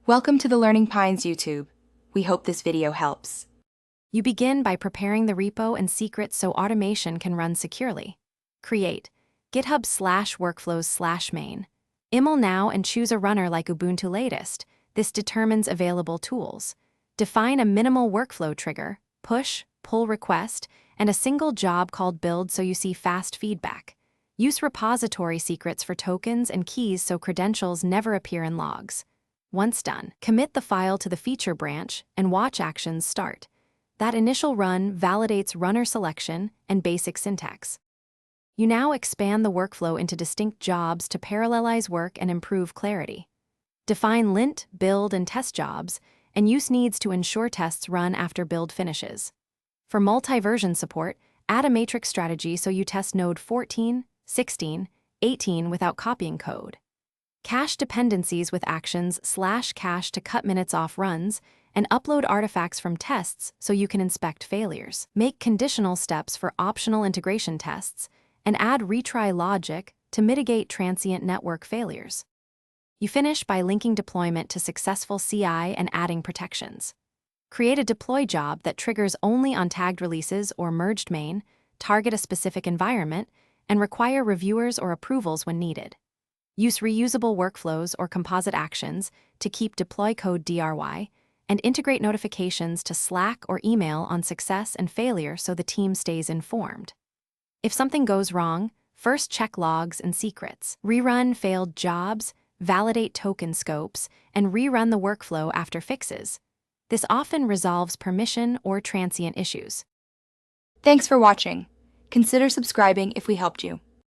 Welcome to the Learning Pines YouTube. We hope this video helps. You begin by preparing the repo and secrets so automation can run securely. Create GitHub/workflows/main. Iml now and choose a runner like Ubuntu latest. This determines available tools. Define a minimal workflow trigger, push, pull request, and a single job called build so you see fast feedback. Use repository secrets for tokens and keys so credentials never appear in logs. Once done, commit the file to the feature branch and watch actions start. That initial run validates runner selection and basic syntax. You now expand the workflow into distinct jobs to parallelize work and improve clarity. Define lint, build, and test jobs, and use needs to ensure tests run after build finishes. For multi-version support, add a matrix strategy so you test node 14, 16, 18 without copying code. Cache dependencies with actions/cache to cut minutes off runs, and upload artifacts from tests so you can inspect failures. Make conditional steps for optional integration tests, and add retry logic to mitigate transient network failures. You finish by linking deployment to successful CI and adding protections. Create a deploy job that triggers only on tagged releases or merged main, target a specific environment, and require reviewers or approvals when needed. Use reusable workflows or composite actions to keep deploy code DRY, and integrate notifications to Slack or email on success and failure so the team stays informed. If something goes wrong, first check logs and secrets. Rerun failed jobs, validate token scopes, and rerun the workflow after fixes. This often resolves permission or transient issues. Thanks for watching. Consider subscribing if we helped you.